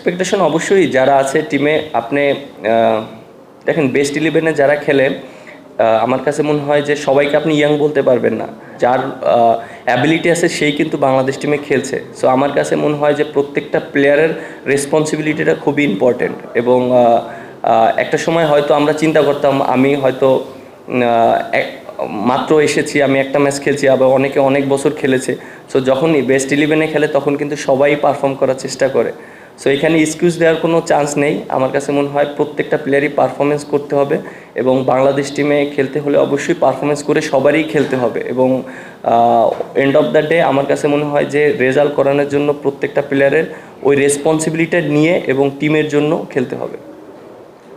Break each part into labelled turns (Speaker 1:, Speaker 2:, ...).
Speaker 1: Expectation অবশ্যই যারা আছে টিমে আপনি দেখেন বেস্ট ইলেভেনে যারা খেলে আমার কাছে মনে হয় যে সবাইকে আপনি ইয়াং বলতে পারবেন না। যার অ্যাবিলিটি আছে সেই কিন্তু বাংলাদেশ টিমে খেলছে। সো আমার কাছে মনে হয় যে প্রত্যেকটা প্লেয়ারের রেসপন্সিবিলিটিটা খুবই ইম্পর্টেন্ট। এবং একটা সময় হয়তো আমরা চিন্তা করতাম আমি হয়তো মাত্র এসেছি, আমি একটা ম্যাচ খেলছি, আবার অনেকে অনেক বছর খেলেছে। সো যখনই বেস্ট ইলেভেনে খেলে তখন কিন্তু সবাই পারফর্ম করার চেষ্টা করে। সো এখানে এক্সকিউজ দেওয়ার কোনো চান্স নেই। আমার কাছে মনে হয় প্রত্যেকটা প্লেয়ারই পারফরমেন্স করতে হবে এবং বাংলাদেশ টিমে খেলতে হলে অবশ্যই পারফরমেন্স করে সবারই খেলতে হবে। এবং এন্ড অফ দ্য ডে আমার কাছে মনে হয় যে রেজাল্ট করানোর জন্য প্রত্যেকটা প্লেয়ারের ওই রেসপন্সিবিলিটি নিয়ে এবং টিমের জন্য খেলতে হবে।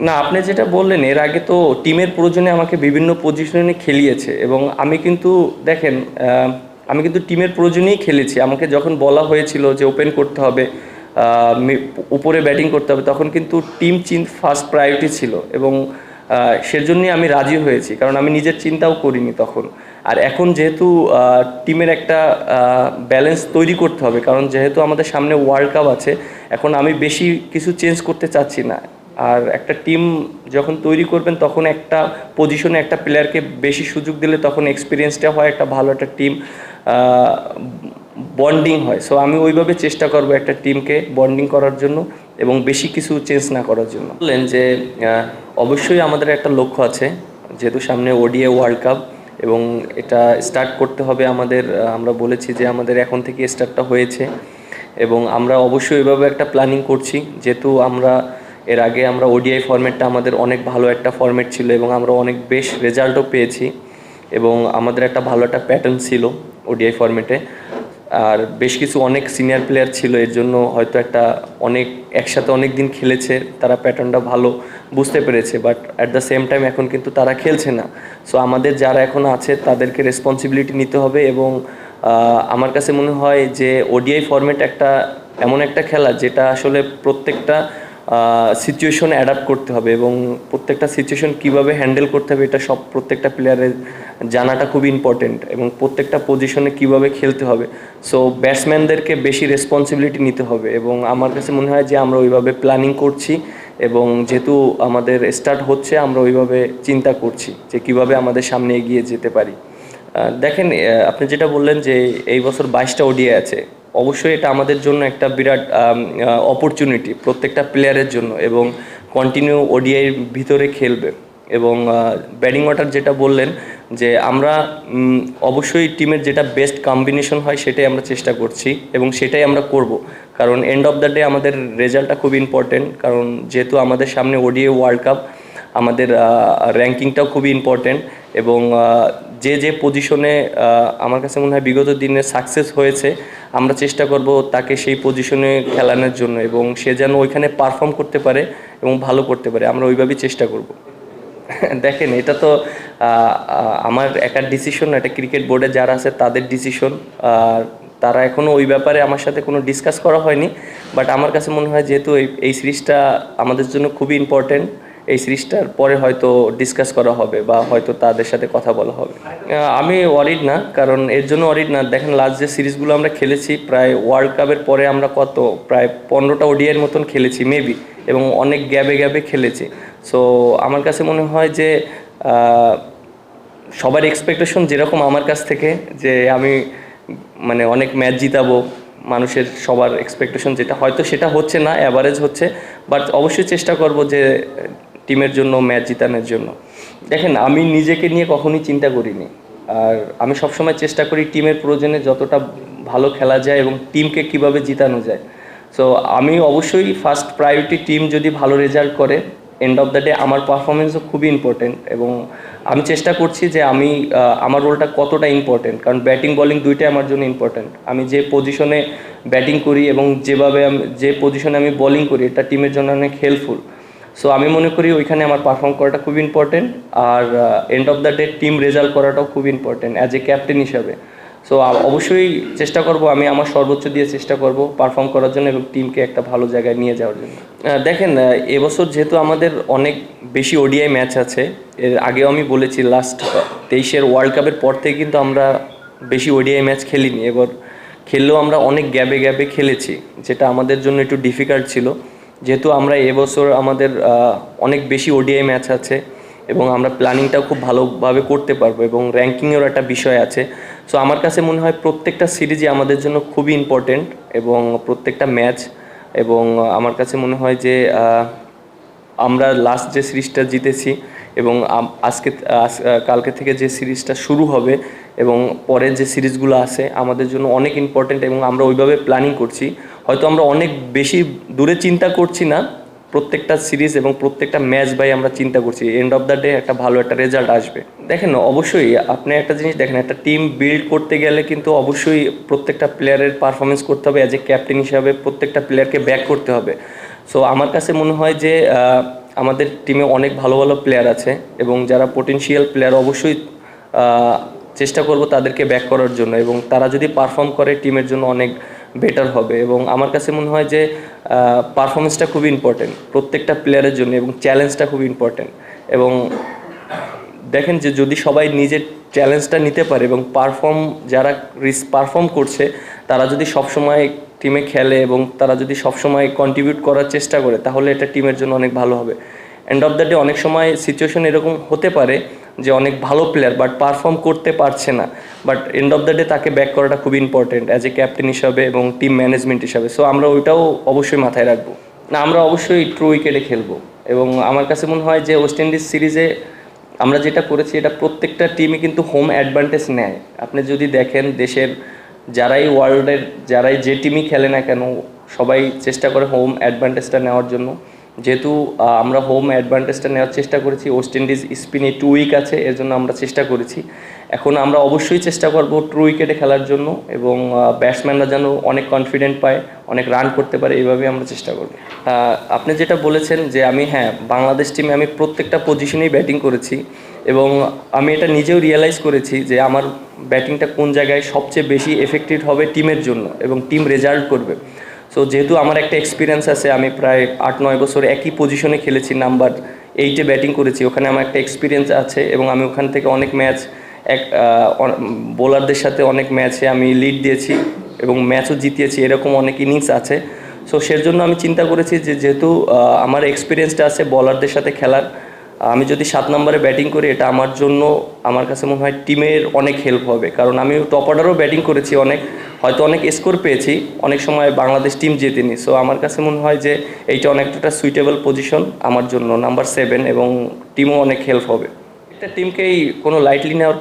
Speaker 1: না, আপনি যেটা বললেন এর আগে তো টিমের প্রয়োজনে আমাকে বিভিন্ন পজিশনে খেলিয়েছে এবং আমি কিন্তু দেখেন আমি কিন্তু টিমের প্রয়োজনেই খেলেছি। আমাকে যখন বলা হয়েছিল যে ওপেন করতে হবে, উপরে ব্যাটিং করতে হবে, তখন কিন্তু টিম ফার্স্ট প্রায়োরিটি ছিল এবং সেজন্যই আমি রাজি হয়েছি, কারণ আমি নিজের চিন্তাও করিনি তখন। আর এখন যেহেতু টিমের একটা ব্যালেন্স তৈরি করতে হবে, কারণ যেহেতু আমাদের সামনে ওয়ার্ল্ড কাপ আছে, এখন আমি বেশি কিছু চেঞ্জ করতে চাচ্ছি না। আর একটা টিম যখন তৈরি করবেন তখন একটা পজিশনে একটা প্লেয়ারকে বেশি সুযোগ দিলে তখন এক্সপিরিয়েন্সটা হয়, একটা ভালো একটা টিম বন্ডিং হয়। সো আমি ওইভাবে চেষ্টা করব একটা টিমকে বন্ডিং করার জন্য এবং বেশি কিছু চেঞ্জ না করার জন্য। বললেন যে অবশ্যই আমাদের একটা লক্ষ্য আছে, যেহেতু সামনে ওডিআই ওয়ার্ল্ড কাপ এবং এটা স্টার্ট করতে হবে আমাদের। আমরা বলেছি যে আমাদের এখন থেকে স্টার্টটা হয়েছে এবং আমরা অবশ্যই ওইভাবে একটা প্ল্যানিং করছি। যেহেতু এর আগে আমরা ওডিআই ফরম্যাটটা আমাদের অনেক ভালো একটা ফরম্যাট ছিল এবং আমরা অনেক বেশ রেজাল্টও পেয়েছি এবং আমাদের একটা ভালো একটা প্যাটার্ন ছিল ওডিআই ফরম্যাটে। আর বেশ কিছু অনেক সিনিয়র প্লেয়ার ছিল, এর জন্য হয়তো একসাথে অনেক দিন খেলেছে, তারা প্যাটার্নটা ভালো বুঝতে পেরেছে। But at the same time এখন কিন্তু তারা খেলছে না। সো আমাদের যারা এখন আছে তাদেরকে রেসপন্সিবিলিটি নিতে হবে এবং আমার কাছে মনে হয় যে ওডিআই ফরম্যাট এমন একটা খেলা যেটা আসলে প্রত্যেকটা সিচুয়েশনে অ্যাডাপ্ট করতে হবে এবং প্রত্যেকটা সিচুয়েশন কীভাবে হ্যান্ডেল করতে হবে এটা প্রত্যেকটা প্লেয়ারের জানাটা খুব ইম্পর্টেন্ট এবং প্রত্যেকটা পজিশনে কীভাবে খেলতে হবে। সো ব্যাটসম্যানদেরকে বেশি রেসপন্সিবিলিটি নিতে হবে এবং আমার কাছে মনে হয় যে আমরা ওইভাবে প্ল্যানিং করছি এবং যেহেতু আমাদের স্টার্ট হচ্ছে আমরা ওইভাবে চিন্তা করছি যে কীভাবে আমাদের সামনে এগিয়ে যেতে পারি। দেখেন, আপনি যেটা বললেন যে এই বছর 22টা ওডিআই আছে, অবশ্যই এটা আমাদের জন্য একটা বিরাট অপরচুনিটি প্রত্যেকটা প্লেয়ারের জন্য এবং কন্টিনিউ ওডিআইয়ের ভিতরে খেলবে। এবং ব্যাটিং অর্ডার যেটা বললেন যে আমরা অবশ্যই টিমের যেটা বেস্ট কম্বিনেশন হয় সেটাই আমরা চেষ্টা করছি এবং সেটাই আমরা করব, কারণ এন্ড অফ দ্য ডে আমাদের রেজাল্টটা খুব ইম্পর্টেন্ট। কারণ যেহেতু আমাদের সামনে ওডিআই ওয়ার্ল্ড কাপ, আমাদের র্যাঙ্কিংটাও খুবই ইম্পর্টেন্ট এবং যে পজিশনে আমার কাছে মনে হয় বিগত দিনে সাকসেস হয়েছে, আমরা চেষ্টা করব তাকে সেই পজিশনে খেলানোর জন্য এবং সে যেন ওইখানে পারফর্ম করতে পারে এবং ভালো করতে পারে, আমরা ওইভাবেই চেষ্টা করব। দেখেন, এটা তো আমার একার ডিসিশন না, এটা ক্রিকেট বোর্ডে যারা আছে তাদের ডিসিশন। আর তারা এখনও ওই ব্যাপারে আমার সাথে কোনো ডিসকাস করা হয়নি। বাট আমার কাছে মনে হয় যেহেতু এই সিরিজটা আমাদের জন্য খুবই ইম্পর্টেন্ট, এই সিরিজটার পরে হয়তো ডিসকাস করা হবে বা হয়তো তাদের সাথে কথা বলা হবে। আমি ওয়ারিড না, কারণ এর জন্য ওয়ারিড না। দেখেন, লাস্ট যে সিরিজগুলো আমরা খেলেছি প্রায় ওয়ার্ল্ড কাপের পরে আমরা প্রায় 15টা ওডিআইয়ের মতন খেলেছি মেবি, এবং অনেক গ্যাবে খেলেছি। সো আমার কাছে মনে হয় যে সবার এক্সপেকটেশন যেরকম আমার কাছ থেকে যে আমি মানে অনেক ম্যাচ জিতাবো, মানুষের সবার এক্সপেকটেশন যেটা হয়তো সেটা হচ্ছে না, অ্যাভারেজ হচ্ছে। বাট অবশ্যই চেষ্টা করব যে টিমের জন্য ম্যাচ জিতানোর জন্য। দেখেন, আমি নিজেকে নিয়ে কখনোই চিন্তা করিনি, আর আমি সবসময় চেষ্টা করি টিমের প্রয়োজনে যতটা ভালো খেলা যায় এবং টিমকে কিভাবে জিতানো যায়। সো আমি অবশ্যই ফার্স্ট প্রায়োরিটি টিম যদি ভালো রেজাল্ট করে, এন্ড অফ দ্য ডে আমার পারফরমেন্সও খুবই ইম্পর্টেন্ট এবং আমি চেষ্টা করছি যে আমার রোলটা কতটা ইম্পর্টেন্ট, কারণ ব্যাটিং বলিং দুইটাই আমার জন্য ইম্পর্টেন্ট। আমি যে পজিশনে ব্যাটিং করি এবং যে পজিশনে আমি বোলিং করি এটা টিমের জন্য অনেক হেল্পফুল। সো আমি মনে করি ওইখানে আমার পারফর্ম করাটা খুব ইম্পর্টেন্ট, আর end of the day team result করাটাও খুব ইম্পর্টেন্ট অ্যাজ এ ক্যাপ্টেন হিসাবে। সো অবশ্যই চেষ্টা করব, আমি আমার সর্বোচ্চ দিয়ে চেষ্টা করব পারফর্ম করার জন্য এবং টিমকে একটা ভালো জায়গায় নিয়ে যাওয়ার জন্য। দেখেন, এবছর যেহেতু আমাদের অনেক বেশি ওডিআই ম্যাচ আছে, এর আগেও আমি বলেছি লাস্ট 23-এর ওয়ার্ল্ড কাপের পর থেকে কিন্তু আমরা বেশি ওডিআই ম্যাচ খেলিনি। এবার খেললেও আমরা অনেক গ্যাবে খেলেছি, যেটা আমাদের জন্য একটু ডিফিকাল্ট ছিল। যেহেতু আমরা এবছর আমাদের অনেক বেশি ওডিআই ম্যাচ আছে এবং আমরা প্ল্যানিংটাও খুব ভালোভাবে করতে পারবো এবং র্যাঙ্কিংয়েরও একটা বিষয় আছে। সো আমার কাছে মনে হয় প্রত্যেকটা সিরিজই আমাদের জন্য খুবই ইম্পর্টেন্ট এবং প্রত্যেকটা ম্যাচ, এবং আমার কাছে মনে হয় যে আমরা লাস্ট যে সিরিজটা জিতেছি এবং কালকে থেকে যে সিরিজটা শুরু হবে এবং পরের যে সিরিজগুলো আছে আমাদের জন্য অনেক ইম্পর্টেন্ট এবং আমরা ওইভাবে প্ল্যানিং করছি। হয়তো আমরা অনেক বেশি দূরে চিন্তা করছি না, প্রত্যেকটা সিরিজ এবং প্রত্যেকটা ম্যাচ আমরা চিন্তা করছি এন্ড অফ দ্য ডে একটা ভালো একটা রেজাল্ট আসবে। দেখেন অবশ্যই আপনি একটা জিনিস দেখেন, একটা টিম বিল্ড করতে গেলে কিন্তু অবশ্যই প্রত্যেকটা প্লেয়ারের পারফরমেন্স করতে হবে, অ্যাজ এ ক্যাপ্টেন হিসাবে প্রত্যেকটা প্লেয়ারকে ব্যাক করতে হবে। সো আমার কাছে মনে হয় যে আমাদের টিমে অনেক ভালো ভালো প্লেয়ার আছে এবং যারা পোটেনশিয়াল প্লেয়ার অবশ্যই চেষ্টা করব তাদেরকে ব্যাক করার জন্য, এবং তারা যদি পারফর্ম করে টিমের জন্য অনেক বেটার হবে। এবং আমার কাছে মনে হয় যে পারফরমেন্সটা খুবই ইম্পর্টেন্ট প্রত্যেকটা প্লেয়ারের জন্য এবং চ্যালেঞ্জটা খুব ইম্পর্টেন্ট। এবং দেখেন যে যদি সবাই নিজের চ্যালেঞ্জটা নিতে পারে এবং যারা পারফর্ম করছে তারা যদি সবসময় টিমে খেলে এবং তারা যদি সবসময় কন্ট্রিবিউট করার চেষ্টা করে তাহলে এটা টিমের জন্য অনেক ভালো হবে। এন্ড অফ দ্য ডে অনেক সময় সিচুয়েশন এরকম হতে পারে যে অনেক ভালো প্লেয়ার বাট পারফর্ম করতে পারছে না, but and of the day তাকে ব্যাক করাটা খুব ইম্পর্টেন্ট অ্যাজ এ ক্যাপ্টেন হিসাবে এবং টিম ম্যানেজমেন্ট হিসাবে। সো আমরা ওইটাও অবশ্যই মাথায় রাখবো। না, আমরা অবশ্যই ট্রু উইকেটে খেলবো এবং আমার কাছে মনে হয় যে ওয়েস্ট ইন্ডিজ সিরিজে আমরা যেটা করেছি এটা প্রত্যেকটা টিমই কিন্তু হোম অ্যাডভান্টেজ নেয়। আপনি যদি দেখেন দেশের যারাই যে টিমই খেলে না কেন সবাই চেষ্টা করে হোম অ্যাডভান্টেজটা নেওয়ার জন্য। যেহেতু আমরা হোম অ্যাডভান্টেজটা নেওয়ার চেষ্টা করেছি, ওয়েস্ট ইন্ডিজ স্পিনে 2 উইক আছে এর জন্য আমরা চেষ্টা করেছি। এখন আমরা অবশ্যই চেষ্টা করব ট্রু উইকেটে খেলার জন্য এবং ব্যাটসম্যানরা যেন অনেক কনফিডেন্ট পায়, অনেক রান করতে পারে, এইভাবে আমরা চেষ্টা করব। আপনি যেটা বলেছেন যে বাংলাদেশ টিমে আমি প্রত্যেকটা পজিশনেই ব্যাটিং করেছি এবং আমি এটা নিজেও রিয়েলাইজ করেছি যে আমার ব্যাটিংটা কোন জায়গায় সবচেয়ে বেশি এফেক্টিভ হবে টিমের জন্য এবং টিম রেজাল্ট করবে। সো যেহেতু আমার একটা এক্সপিরিয়েন্স আছে, আমি প্রায় 8-9 বছর একই পজিশনে খেলেছি, নাম্বার 8-এ ব্যাটিং করেছি, ওখানে আমার একটা এক্সপিরিয়েন্স আছে এবং আমি ওখান থেকে অনেক ম্যাচ বোলারদের সাথে অনেক ম্যাচে আমি লিড দিয়েছি এবং ম্যাচও জিতিয়েছি, এরকম অনেক ইনিংস আছে। সো সের জন্য আমি চিন্তা করেছি যে যেহেতু আমার এক্সপিরিয়েন্সটা আছে বোলারদের সাথে খেলার, আমি যদি 7 নম্বরে ব্যাটিং করি এটা আমার কাছে মনে হয় টিমের অনেক হেল্প হবে, কারণ আমি টপ অর্ডারও ব্যাটিং করেছি, হয়তো অনেক স্কোর পেয়েছি, অনেক সময় বাংলাদেশ টিম জেতেনি। সো আমার কাছে মনে হয় যে এইটা অনেকটা সুইটেবল পজিশন আমার জন্য, নাম্বার 7, এবং টিমও অনেক হেল্প হবে। একটা টিমকেই কোনো লাইটলি নেওয়ার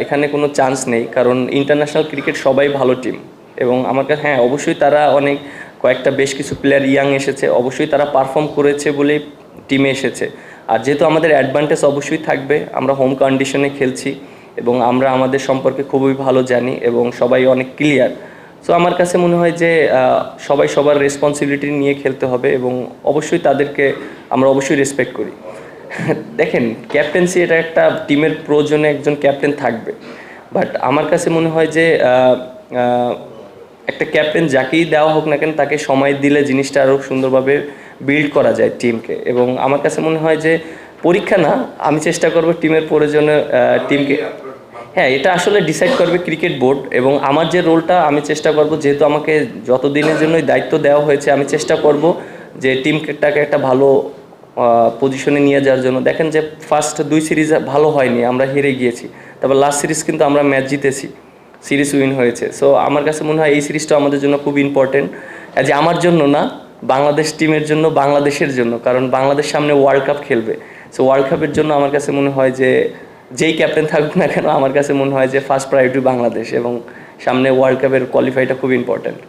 Speaker 1: এখানে কোনো চান্স নেই, কারণ ইন্টারন্যাশনাল ক্রিকেট সবাই ভালো টিম এবং আমার কাছে অবশ্যই তারা কয়েকটা বেশ কিছু প্লেয়ার ইয়াং এসেছে, অবশ্যই তারা পারফর্ম করেছে বলেই টিমে এসেছে। আর যেহেতু আমাদের অ্যাডভান্টেজ অবশ্যই থাকবে, আমরা হোম কন্ডিশনে খেলছি এবং আমরা আমাদের সম্পর্কে খুবই ভালো জানি এবং সবাই অনেক ক্লিয়ার। সো আমার কাছে মনে হয় যে সবাই সবার রেসপন্সিবিলিটি নিয়ে খেলতে হবে এবং অবশ্যই তাদেরকে আমরা অবশ্যই রেসপেক্ট করি। দেখেন ক্যাপ্টেন্সি এটা একটা টিমের প্রয়োজনে একজন ক্যাপ্টেন থাকবে, বাট আমার কাছে মনে হয় যে একটা ক্যাপ্টেন যাকেই দেওয়া হোক না কেন তাকে সময় দিলে জিনিসটা আরও সুন্দরভাবে বিল্ড করা যায় টিমকে। এবং আমার কাছে মনে হয় যে পরীক্ষা না, আমি চেষ্টা করব টিমের প্রয়োজনে টিমকে, এটা আসলে ডিসাইড করবে ক্রিকেট বোর্ড এবং আমার যে রোলটা আমি চেষ্টা করব, যেহেতু আমাকে যতদিনের জন্যই দায়িত্ব দেওয়া হয়েছে আমি চেষ্টা করব যে টিমটাকে একটা ভালো পজিশনে নিয়ে যাওয়ার জন্য। দেখেন যে ফার্স্ট 2 সিরিজ ভালো হয়নি, আমরা হেরে গিয়েছি, তারপর লাস্ট সিরিজ কিন্তু আমরা ম্যাচ জিতেছি, সিরিজ উইন হয়েছে। সো আমার কাছে মনে হয় এই সিরিজটা আমাদের জন্য খুব ইম্পর্টেন্ট, যে আমার জন্য না, বাংলাদেশ টিমের জন্য, বাংলাদেশের জন্য, কারণ বাংলাদেশ সামনে ওয়ার্ল্ড কাপ খেলবে। সো ওয়ার্ল্ড কাপের জন্য আমার কাছে মনে হয় যে যেই ক্যাপ্টেন থাকুক না কেন আমার কাছে মনে হয় যে ফার্স্ট প্রায়োরিটি বাংলাদেশ এবং সামনে ওয়ার্ল্ড কাপের কোয়ালিফাইটা খুব ইম্পর্টেন্ট।